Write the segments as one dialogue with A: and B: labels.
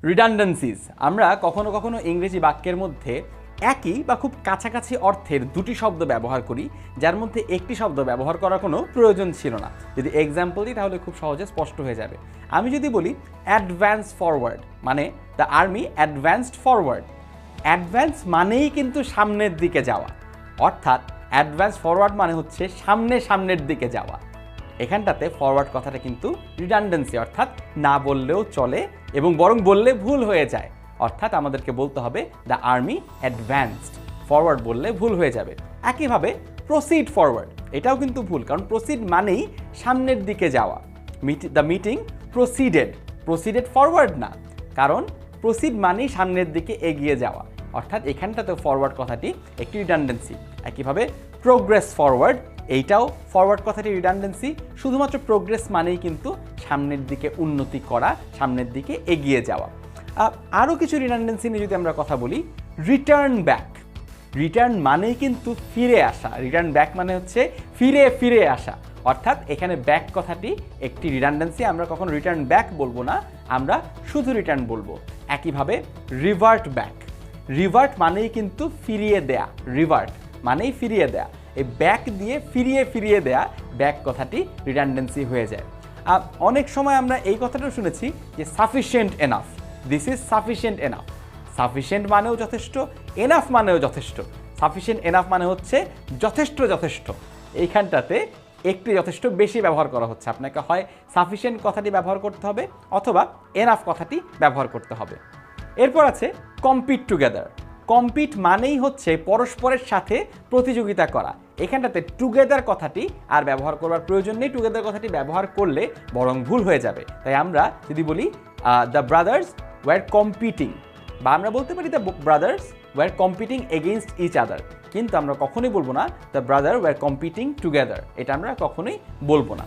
A: রিডান্ডেন্সিজ আমরা কখনো কখনো ইংরেজি বাক্যের মধ্যে একই বা খুব কাছাকাছি অর্থের দুটি শব্দ ব্যবহার করি, যার মধ্যে একটি শব্দ ব্যবহার করার কোনো প্রয়োজন ছিল না। যদি এক্সাম্পল দিই তাহলে খুব সহজে স্পষ্ট হয়ে যাবে। আমি যদি বলি অ্যাডভান্স ফরওয়ার্ড, মানে the army advanced forward. Advance মানেই কিন্তু সামনের দিকে যাওয়া, অর্থাৎ অ্যাডভান্স ফরওয়ার্ড মানে হচ্ছে সামনের দিকে যাওয়া। এখানটাতে ফরওয়ার্ড কথাটা কিন্তু রিডান্ডেন্সি, অর্থাৎ না বললেও চলে এবং বরং বললে ভুল হয়ে যায়। অর্থাৎ আমাদেরকে বলতে হবে দ্য আর্মি অ্যাডভান্সড, ফরওয়ার্ড বললে ভুল হয়ে যাবে। একইভাবে প্রসিড ফরওয়ার্ড, এটাও কিন্তু ভুল, কারণ প্রসিড মানেই সামনের দিকে যাওয়া। দ্য মিটিং প্রসিডেড ফরওয়ার্ড না, কারণ প্রসিড মানেই সামনের দিকে এগিয়ে যাওয়া। অর্থাৎ এখানটাতে ফরওয়ার্ড কথাটি একটি রিডান্ডেন্সি। একইভাবে প্রোগ্রেস ফরওয়ার্ড, এইটাও ফরওয়ার্ড কথাটি রিডান্ডেন্সি। শুধুমাত্র প্রোগ্রেস মানেই কিন্তু সামনের দিকে উন্নতি করা, সামনের দিকে এগিয়ে যাওয়া। আরও কিছু রিডান্ডেন্সি নিয়ে যদি আমরা কথা বলি, রিটার্ন ব্যাক। রিটার্ন মানেই কিন্তু ফিরে আসা, রিটার্ন ব্যাক মানে হচ্ছে ফিরে আসা। অর্থাৎ এখানে ব্যাক কথাটি একটি রিডান্ডেন্সি, আমরা কখনো রিটার্ন ব্যাক বলবো না, আমরা শুধু রিটার্ন বলবো। একইভাবে রিভার্ট ব্যাক, রিভার্ট মানেই কিন্তু ফিরিয়ে দেয়া, রিভার্ট মানেই ফিরিয়ে দেয়া। এই ব্যাক দিয়ে ফিরিয়ে দেয়া, ব্যাক কথাটি রিডান্ডেন্সি হয়ে যায়। অনেক সময় আমরা এই কথাটা শুনেছি যে sufficient enough, this is sufficient enough. Sufficient মানেও যথেষ্ট, এনাফ মানেও যথেষ্ট। সাফিসিয়েন্ট এনাফ মানে হচ্ছে যথেষ্ট। এইখানটাতে একটু যথেষ্ট বেশি ব্যবহার করা হচ্ছে। আপনাকে হয় সাফিসিয়েন্ট কথাটি ব্যবহার করতে হবে অথবা এনাফ কথাটি ব্যবহার করতে হবে। এরপর আছে কম্পিট টুগেদার। কম্পিট মানেই হচ্ছে পরস্পরের সাথে প্রতিযোগিতা করা। এখানটাতে টুগেদার কথাটি আর ব্যবহার করবার প্রয়োজন নেই, টুগেদার কথাটি ব্যবহার করলে বরং ভুল হয়ে যাবে। তাই আমরা যদি বলি দ্য ব্রাদার্স ওয়ার কম্পিটিং, বা আমরা বলতে পারি the brothers were competing against each other, কিন্তু আমরা কখনোই বলবো না the brother were competing together, এটা আমরা কখনোই বলবো না।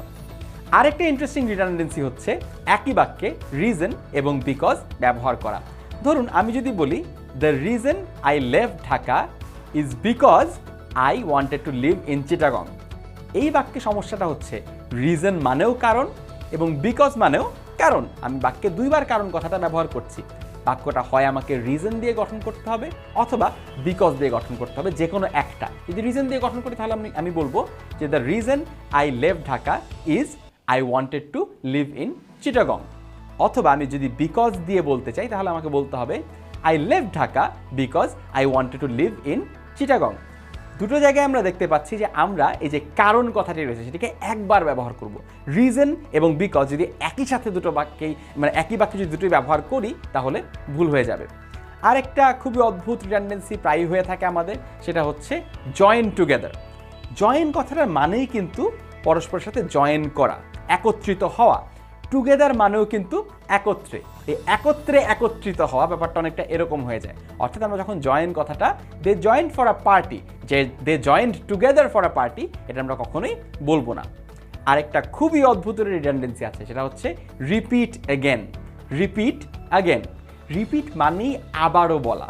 A: আরেকটা ইন্টারেস্টিং রিডান্ডেন্সি হচ্ছে একই বাক্যে রিজন এবং বিকজ ব্যবহার করা। ধরুন আমি যদি বলি the reason I left Dhaka is because I wanted to live in Chittagong. এই বাক্যে সমস্যাটা হচ্ছে রিজন মানেও কারণ এবং বিকজ মানেও কারণ। আমি বাক্যে দুইবার কারণ কথাটা ব্যবহার করছি। বাক্যটা হয় আমাকে রিজন দিয়ে গঠন করতে হবে অথবা বিকজ দিয়ে গঠন করতে হবে, যে কোনো একটা। যদি রিজন দিয়ে গঠন করি তাহলে আমি বলবো যে the reason I left Dhaka is I wanted to live in Chittagong. অথবা আমি যদি বিকজ দিয়ে বলতে চাই তাহলে আমাকে বলতে হবে I left Dhaka because I wanted to live in Chittagong. দুটো জায়গায় আমরা দেখতে পাচ্ছি যে আমরা এই যে কারণ কথাটি রয়েছে সেটিকে একবার ব্যবহার করব। রিজন এবং বিকজ যদি একই সাথে দুটো বাক্যেই, মানে একই বাক্যে যদি দুটোই ব্যবহার করি তাহলে ভুল হয়ে যাবে। আরেকটা খুবই অদ্ভুত রিডান্ডেন্সি প্রায় হয়ে থাকে আমাদের, সেটা হচ্ছে জয়েন টুগেদার। জয়েন কথাটার মানেই কিন্তু পরস্পরের সাথে জয়েন করা, একত্রিত হওয়া। টুগেদার মানেও কিন্তু একত্রে, এই একত্রিত হওয়া ব্যাপারটা অনেকটা এরকম হয়ে যায়। অর্থাৎ আমরা যখন জয়েন কথাটা they joined for a party, যে they joined together for a party, এটা আমরা কখনোই বলবো না। আরেকটা খুবই অদ্ভুত রিডান্ডেন্সি আছে, সেটা হচ্ছে রিপিট অ্যাগেন। রিপিট মানেই আবারও বলা,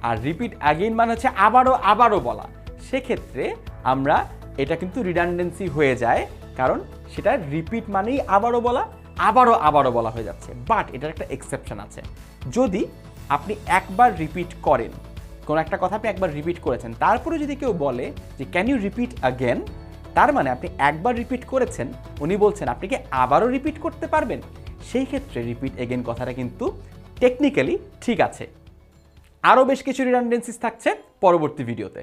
A: আর রিপিট অ্যাগেন মানে হচ্ছে আবারও বলা। সেক্ষেত্রে আমরা এটা কিন্তু রিডান্ডেন্সি হয়ে যায়, কারণ সেটা রিপিট মানেই আবারও বলা হয়ে যাচ্ছে। বাট এটার একটা এক্সেপশন আছে। যদি আপনি একবার রিপিট করেন, কোনো একটা কথা আপনি একবার রিপিট করেছেন, তারপরে যদি কেউ বলে যে ক্যান ইউ রিপিট অ্যাগেন, তার মানে আপনি একবার রিপিট করেছেন, উনি বলছেন আপনি কি আবারও রিপিট করতে পারবেন, সেই ক্ষেত্রে রিপিট অ্যাগেন কথাটা কিন্তু টেকনিক্যালি ঠিক আছে। আরও বেশ কিছু রিডান্ডেন্সিস থাকছে পরবর্তী ভিডিওতে।